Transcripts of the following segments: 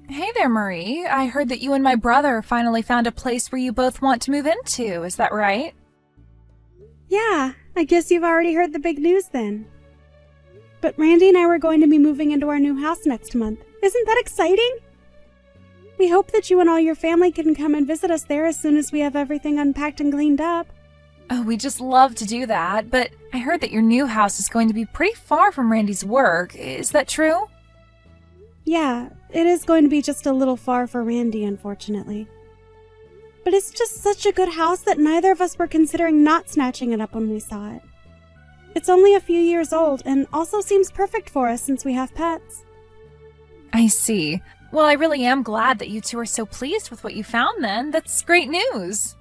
Hey there, Marie. I heard that you and my brother finally found a place where you both want to move into. Is that right? Yeah, I guess you've already heard the big news then. But Randy and I were going to be moving into our new house next month. Isn't that exciting? We hope that you and all your family can come and visit us there as soon as we have everything unpacked and cleaned up. Oh, we just love to do that, but I heard that your new house is going to be pretty far from Randy's work. Is that true? Yeah, it is going to be just a little far for Randy, unfortunately. But it's just such a good house that neither of us were considering not snatching it up when we saw it. It's only a few years old and also seems perfect for us since we have pets. I see. Well, I really am glad that you two are so pleased with what you found then. That's great news.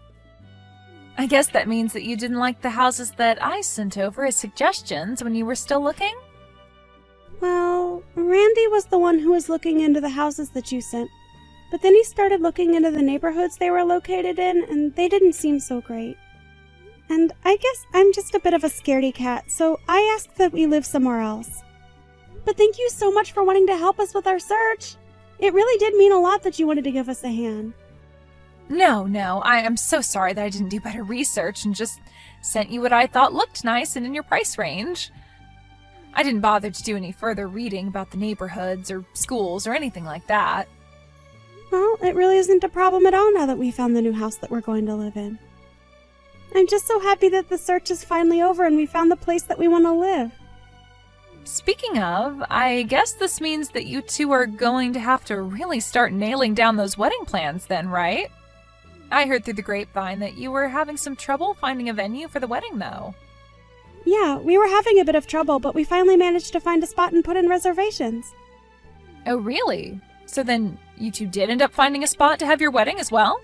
I guess that means that you didn't like the houses that I sent over as suggestions when you were still looking? Well, Randy was the one who was looking into the houses that you sent, but then he started looking into the neighborhoods they were located in, and they didn't seem so great. And I guess I'm just a bit of a scaredy cat, so I asked that we live somewhere else. But thank you so much for wanting to help us with our search. It really did mean a lot that you wanted to give us a hand. No, I am so sorry that I didn't do better research and just sent you what I thought looked nice and in your price range. I didn't bother to do any further reading about the neighborhoods or schools or anything like that. Well, it really isn't a problem at all now that we found the new house that we're going to live in. I'm just so happy that the search is finally over and we found the place that we want to live. Speaking of, I guess this means that you two are going to have to really start nailing down those wedding plans then, right? I heard through the grapevine that you were having some trouble finding a venue for the wedding, though. Yeah, we were having a bit of trouble, but we finally managed to find a spot and put in reservations. Oh, really? So then you two did end up finding a spot to have your wedding as well?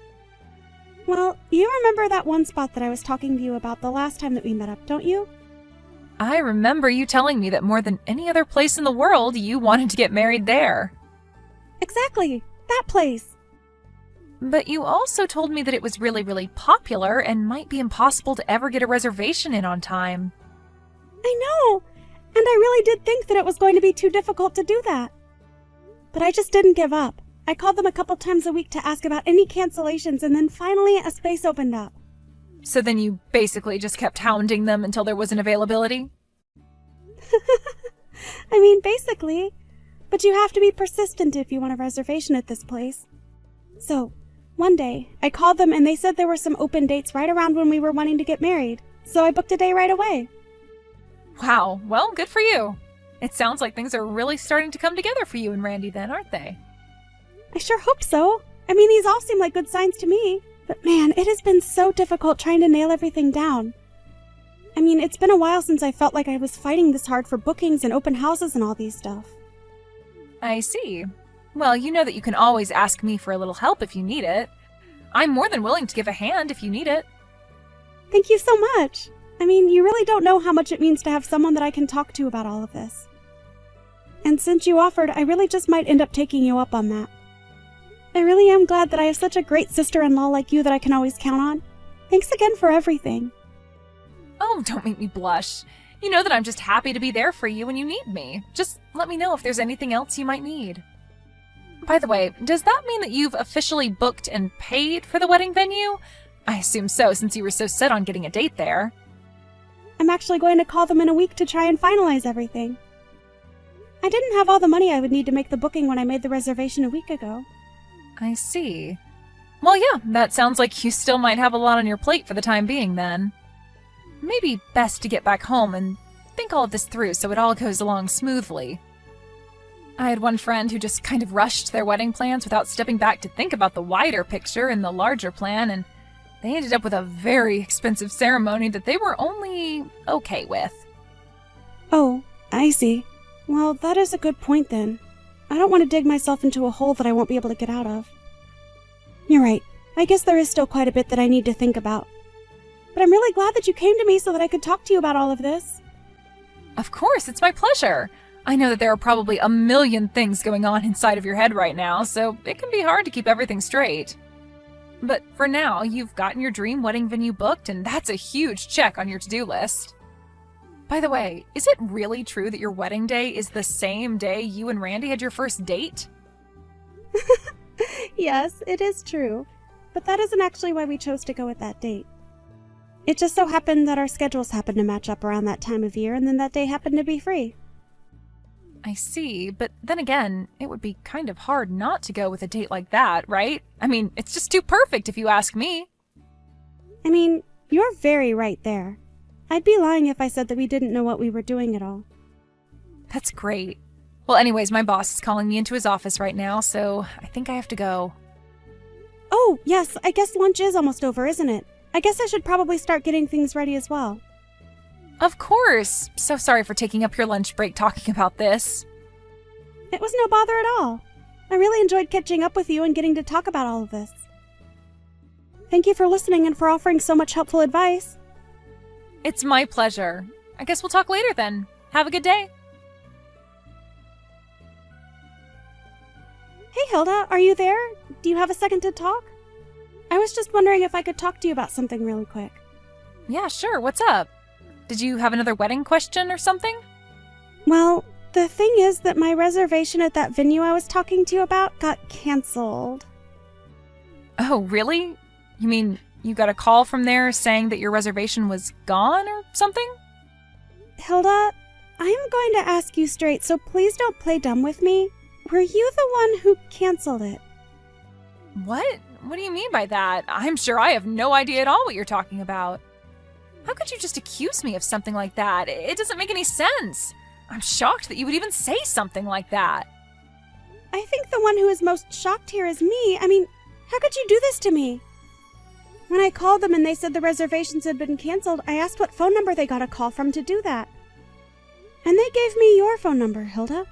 Well, you remember that one spot that I was talking to you about the last time that we met up, don't you? I remember you telling me that more than any other place in the world, you wanted to get married there. Exactly, that place. But you also told me that it was really, really popular and might be impossible to ever get a reservation in on time. I know, and I really did think that it was going to be too difficult to do that. But I just didn't give up. I called them a couple times a week to ask about any cancellations, and then finally a space opened up. So then you basically just kept hounding them until there was an availability? I mean, basically. But you have to be persistent if you want a reservation at this place. So, one day, I called them and they said there were some open dates right around when we were wanting to get married. So I booked a day right away. Wow, well, good for you. It sounds like things are really starting to come together for you and Randy then, aren't they? I sure hope so. I mean, these all seem like good signs to me. But man, it has been so difficult trying to nail everything down. I mean, it's been a while since I felt like I was fighting this hard for bookings and open houses and all these stuff. I see. Well, you know that you can always ask me for a little help if you need it. I'm more than willing to give a hand if you need it. Thank you so much. I mean, you really don't know how much it means to have someone that I can talk to about all of this. And since you offered, I really just might end up taking you up on that. I really am glad that I have such a great sister-in-law like you that I can always count on. Thanks again for everything. Oh, don't make me blush. You know that I'm just happy to be there for you when you need me. Just let me know if there's anything else you might need. By the way, does that mean that you've officially booked and paid for the wedding venue? I assume so, since you were so set on getting a date there. I'm actually going to call them in a week to try and finalize everything. I didn't have all the money I would need to make the booking when I made the reservation a week ago. I see. Well, yeah, that sounds like you still might have a lot on your plate for the time being, then. Maybe best to get back home and think all of this through so it all goes along smoothly. I had one friend who just kind of rushed their wedding plans without stepping back to think about the wider picture and the larger plan, and they ended up with a very expensive ceremony that they were only okay with. Oh, I see. Well, that is a good point then. I don't want to dig myself into a hole that I won't be able to get out of. You're right. I guess there is still quite a bit that I need to think about. But I'm really glad that you came to me so that I could talk to you about all of this. Of course, it's my pleasure. I know that there are probably a million things going on inside of your head right now, so it can be hard to keep everything straight. But for now, you've gotten your dream wedding venue booked, and that's a huge check on your to-do list. By the way, is it really true that your wedding day is the same day you and Randy had your first date? Yes, it is true. But that isn't actually why we chose to go with that date. It just so happened that our schedules happened to match up around that time of year, and then that day happened to be free. I see, but then again, it would be kind of hard not to go with a date like that, right? I mean, it's just too perfect if you ask me. I mean, you're very right there. I'd be lying if I said that we didn't know what we were doing at all. That's great. Well, anyways, my boss is calling me into his office right now, so I think I have to go. Oh, yes, I guess lunch is almost over, isn't it? I guess I should probably start getting things ready as well. Of course! So sorry for taking up your lunch break talking about this. It was no bother at all. I really enjoyed catching up with you and getting to talk about all of this. Thank you for listening and for offering so much helpful advice. It's my pleasure. I guess we'll talk later then. Have a good day. Hey Hilda, are you there? Do you have a second to talk? I was just wondering if I could talk to you about something really quick. Yeah, sure. What's up? Did you have another wedding question or something? Well, the thing is that my reservation at that venue I was talking to you about got canceled. Oh, really? You mean you got a call from there saying that your reservation was gone or something? Hilda, I am going to ask you straight, so please don't play dumb with me. Were you the one who canceled it? What? What do you mean by that? I'm sure I have no idea at all what you're talking about. How could you just accuse me of something like that? It doesn't make any sense. I'm shocked that you would even say something like that. I think the one who is most shocked here is me. I mean, how could you do this to me? When I called them and they said the reservations had been canceled, I asked what phone number they got a call from to do that. And they gave me your phone number, Hilda.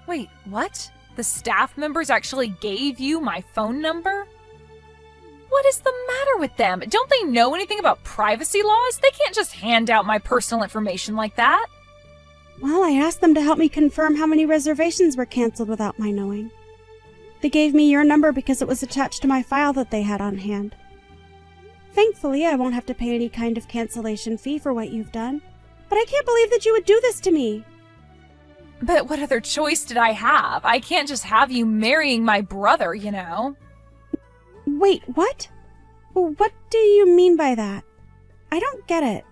Wait, what? The staff members actually gave you my phone number? What is the matter with them? Don't they know anything about privacy laws? They can't just hand out my personal information like that. Well, I asked them to help me confirm how many reservations were canceled without my knowing. They gave me your number because it was attached to my file that they had on hand. Thankfully, I won't have to pay any kind of cancellation fee for what you've done. But I can't believe that you would do this to me. But what other choice did I have? I can't just have you marrying my brother, you know. Wait, what? What do you mean by that? I don't get it.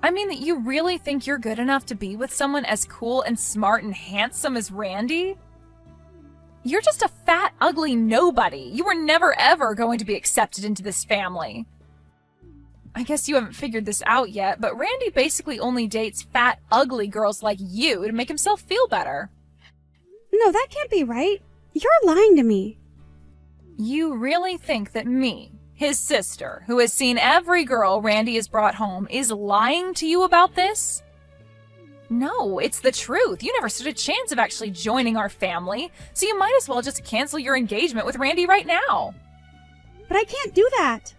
I mean that you really think you're good enough to be with someone as cool and smart and handsome as Randy? You're just a fat, ugly nobody. You were never ever going to be accepted into this family. I guess you haven't figured this out yet, but Randy basically only dates fat, ugly girls like you to make himself feel better. No, that can't be right. You're lying to me. You really think that me, his sister, who has seen every girl Randy has brought home, is lying to you about this? No, it's the truth. You never stood a chance of actually joining our family, so you might as well just cancel your engagement with Randy right now. But I can't do that.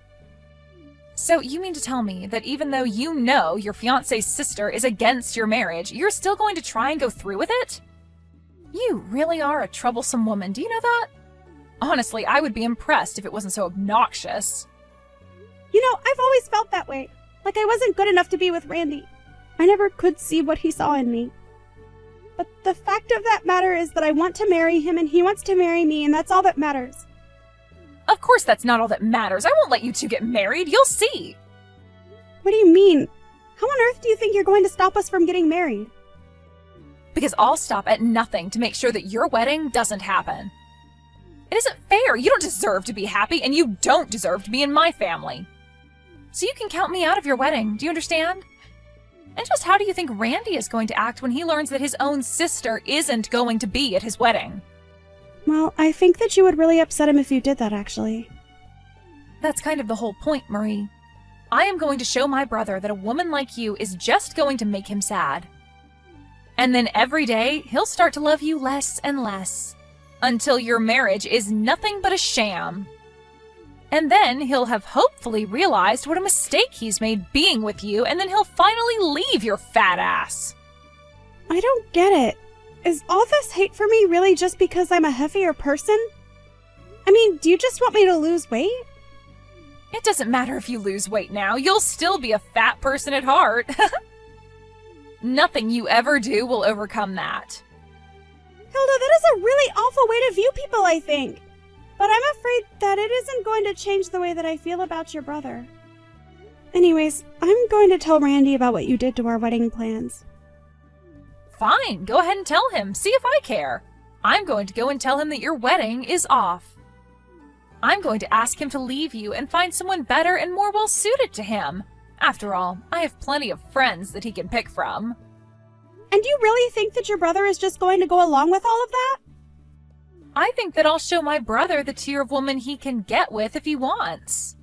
So you mean to tell me that even though you know your fiancé's sister is against your marriage, you're still going to try and go through with it? You really are a troublesome woman, do you know that? Honestly, I would be impressed if it wasn't so obnoxious. You know, I've always felt that way. Like I wasn't good enough to be with Randy. I never could see what he saw in me. But the fact of that matter is that I want to marry him and he wants to marry me, and that's all that matters. Of course that's not all that matters. I won't let you two get married. You'll see. What do you mean? How on earth do you think you're going to stop us from getting married? Because I'll stop at nothing to make sure that your wedding doesn't happen. It isn't fair. You don't deserve to be happy, and you don't deserve to be in my family. So you can count me out of your wedding. Do you understand? And just how do you think Randy is going to act when he learns that his own sister isn't going to be at his wedding? Well, I think that you would really upset him if you did that, actually. That's kind of the whole point, Marie. I am going to show my brother that a woman like you is just going to make him sad. And then every day, he'll start to love you less and less, until your marriage is nothing but a sham. And then he'll have hopefully realized what a mistake he's made being with you, and then he'll finally leave your fat ass. I don't get it. Is all this hate for me really just because I'm a heavier person? I mean, do you just want me to lose weight? It doesn't matter if you lose weight now. You'll still be a fat person at heart. Nothing you ever do will overcome that. Hilda, that is a really awful way to view people, I think. But I'm afraid that it isn't going to change the way that I feel about your brother. Anyways, I'm going to tell Randy about what you did to our wedding plans. Fine, go ahead and tell him. See if I care. I'm going to go and tell him that your wedding is off. I'm going to ask him to leave you and find someone better and more well-suited to him. After all, I have plenty of friends that he can pick from. And you really think that your brother is just going to go along with all of that? I think that I'll show my brother the tier of woman he can get with if he wants.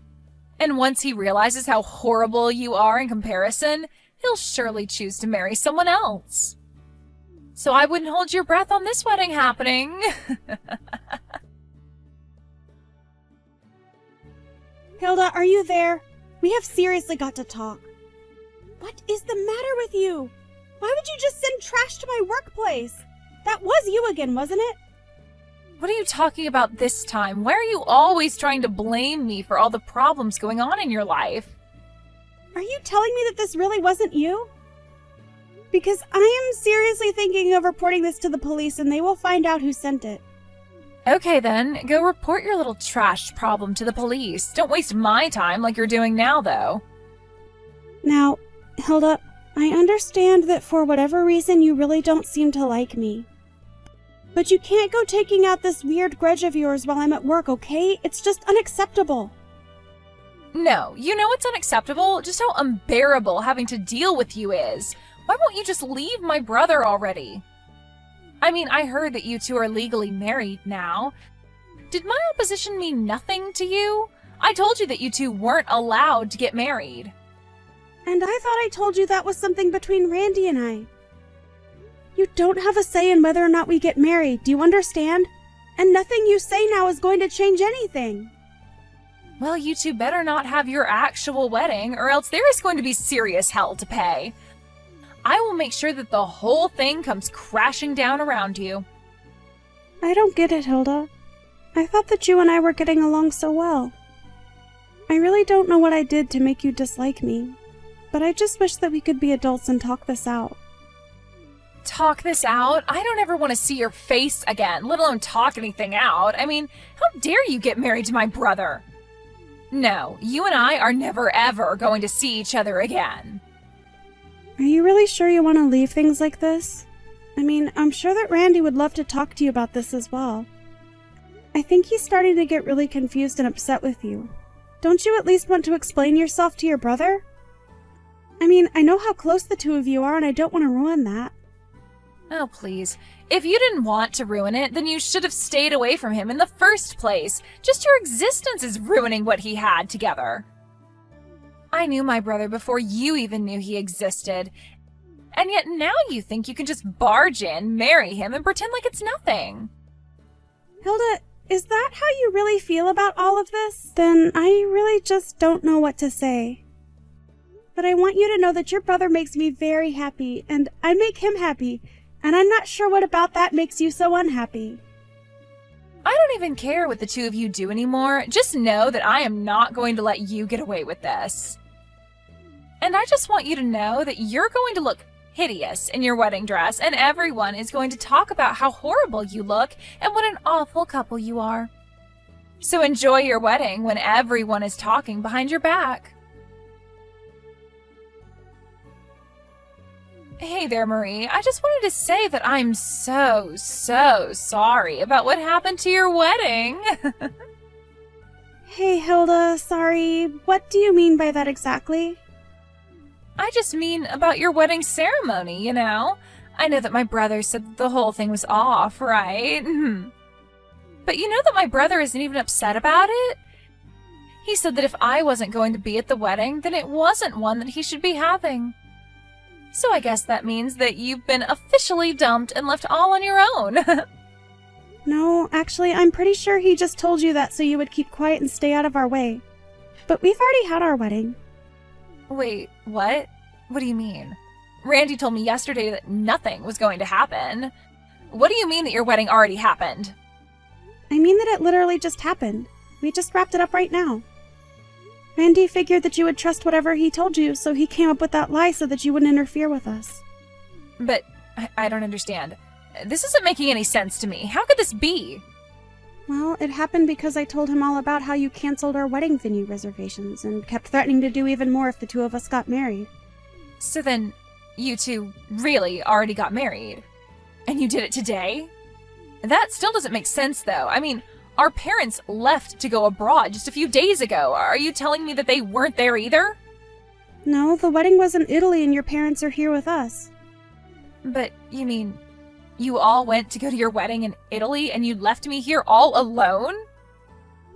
And once he realizes how horrible you are in comparison, he'll surely choose to marry someone else. So I wouldn't hold your breath on this wedding happening. Hilda, are you there? We have seriously got to talk. What is the matter with you? Why would you just send trash to my workplace? That was you again, wasn't it? What are you talking about this time? Why are you always trying to blame me for all the problems going on in your life? Are you telling me that this really wasn't you? Because I am seriously thinking of reporting this to the police and they will find out who sent it. Okay then, go report your little trash problem to the police. Don't waste my time like you're doing now, though. Now, Hilda, I understand that for whatever reason you really don't seem to like me. But you can't go taking out this weird grudge of yours while I'm at work, okay? It's just unacceptable. No, you know what's unacceptable? Just how unbearable having to deal with you is. Why won't you just leave my brother already? I mean, I heard that you two are legally married now. Did my opposition mean nothing to you? I told you that you two weren't allowed to get married. And I thought I told you that was something between Randy and I. You don't have a say in whether or not we get married, do you understand? And nothing you say now is going to change anything. Well, you two better not have your actual wedding, or else there is going to be serious hell to pay. I will make sure that the whole thing comes crashing down around you. I don't get it, Hilda. I thought that you and I were getting along so well. I really don't know what I did to make you dislike me, but I just wish that we could be adults and talk this out. Talk this out? I don't ever want to see your face again, let alone talk anything out. I mean, how dare you get married to my brother? No, you and I are never ever going to see each other again. Are you really sure you want to leave things like this? I mean, I'm sure that Randy would love to talk to you about this as well. I think he's starting to get really confused and upset with you. Don't you at least want to explain yourself to your brother? I mean, I know how close the two of you are and I don't want to ruin that. Oh, please. If you didn't want to ruin it, then you should have stayed away from him in the first place. Just your existence is ruining what he had together. I knew my brother before you even knew he existed. And yet now you think you can just barge in, marry him, and pretend like it's nothing. Hilda, is that how you really feel about all of this? Then I really just don't know what to say. But I want you to know that your brother makes me very happy, and I make him happy, and I'm not sure what about that makes you so unhappy. I don't even care what the two of you do anymore. Just know that I am not going to let you get away with this. And I just want you to know that you're going to look hideous in your wedding dress, and everyone is going to talk about how horrible you look and what an awful couple you are. So enjoy your wedding when everyone is talking behind your back. Hey there, Marie. I just wanted to say that I'm so sorry about what happened to your wedding. Hey, Hilda, sorry. What do you mean by that exactly? I just mean about your wedding ceremony, you know? I know that my brother said that the whole thing was off, right? But you know that my brother isn't even upset about it? He said that if I wasn't going to be at the wedding, then it wasn't one that he should be having. So I guess that means that you've been officially dumped and left all on your own. No, actually, I'm pretty sure he just told you that so you would keep quiet and stay out of our way. But we've already had our wedding. Wait, what? What do you mean? Randy told me yesterday that nothing was going to happen. What do you mean that your wedding already happened? I mean that it literally just happened. We just wrapped it up right now. Randy figured that you would trust whatever he told you, so he came up with that lie so that you wouldn't interfere with us. But I don't understand. This isn't making any sense to me. How could this be? Well, it happened because I told him all about how you canceled our wedding venue reservations and kept threatening to do even more if the two of us got married. So then, you two really already got married? And you did it today? That still doesn't make sense, though. I mean, our parents left to go abroad just a few days ago. Are you telling me that they weren't there either? No, the wedding was in Italy and your parents are here with us. But you mean, you all went to go to your wedding in Italy and you left me here all alone?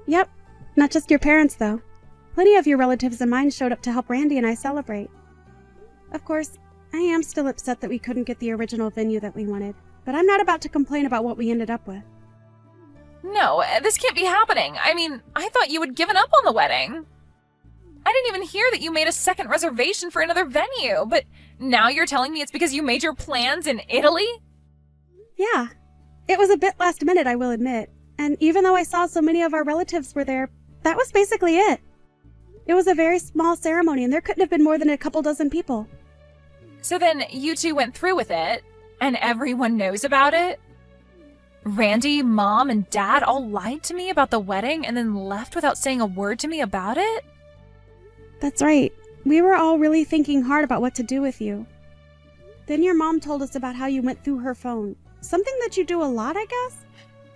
Yep, not just your parents, though. Plenty of your relatives and mine showed up to help Randy and I celebrate. Of course, I am still upset that we couldn't get the original venue that we wanted, but I'm not about to complain about what we ended up with. No, this can't be happening. I mean, I thought you had given up on the wedding. I didn't even hear that you made a second reservation for another venue, but now you're telling me it's because you made your plans in Italy? Yeah, it was a bit last minute, I will admit, and even though I saw so many of our relatives were there, that was basically it. It was a very small ceremony, and there couldn't have been more than a couple dozen people. So then you two went through with it, and everyone knows about it? Randy, Mom, and Dad all lied to me about the wedding and then left without saying a word to me about it? That's right. We were all really thinking hard about what to do with you. Then your mom told us about how you went through her phone. Something that you do a lot, I guess?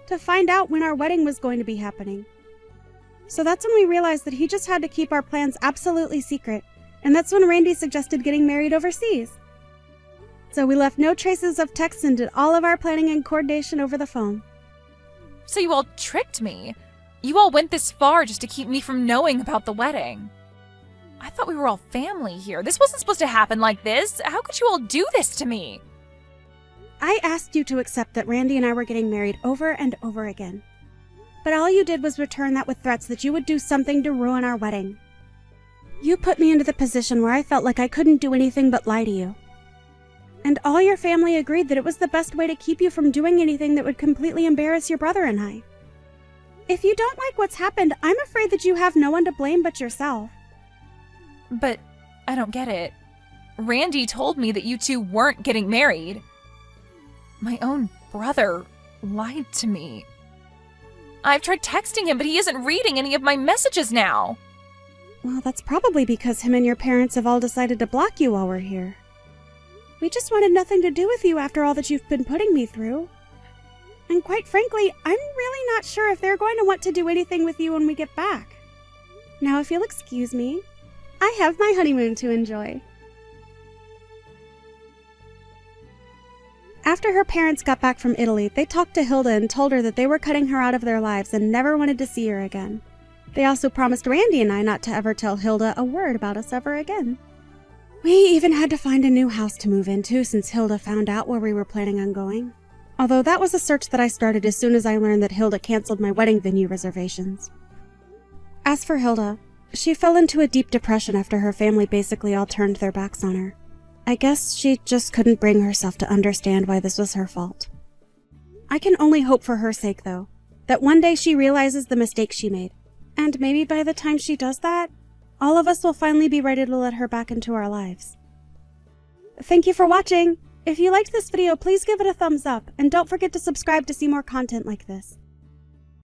To find out when our wedding was going to be happening. So that's when we realized that he just had to keep our plans absolutely secret. And that's when Randy suggested getting married overseas. So we left no traces of texts and did all of our planning and coordination over the phone. So you all tricked me. You all went this far just to keep me from knowing about the wedding. I thought we were all family here. This wasn't supposed to happen like this. How could you all do this to me? I asked you to accept that Randy and I were getting married over and over again. But all you did was return that with threats that you would do something to ruin our wedding. You put me into the position where I felt like I couldn't do anything but lie to you. And all your family agreed that it was the best way to keep you from doing anything that would completely embarrass your brother and I. If you don't like what's happened, I'm afraid that you have no one to blame but yourself. But I don't get it. Randy told me that you two weren't getting married. My own brother lied to me. I've tried texting him, but he isn't reading any of my messages now. Well, that's probably because him and your parents have all decided to block you while we're here. We just wanted nothing to do with you after all that you've been putting me through. And quite frankly, I'm really not sure if they're going to want to do anything with you when we get back. Now, if you'll excuse me, I have my honeymoon to enjoy. After her parents got back from Italy, they talked to Hilda and told her that they were cutting her out of their lives and never wanted to see her again. They also promised Randy and I not to ever tell Hilda a word about us ever again. We even had to find a new house to move into since Hilda found out where we were planning on going. Although that was a search that I started as soon as I learned that Hilda canceled my wedding venue reservations. As for Hilda, she fell into a deep depression after her family basically all turned their backs on her. I guess she just couldn't bring herself to understand why this was her fault. I can only hope for her sake, though, that one day she realizes the mistake she made. And maybe by the time she does that, all of us will finally be ready to let her back into our lives. Thank you for watching! If you liked this video, please give it a thumbs up, and don't forget to subscribe to see more content like this.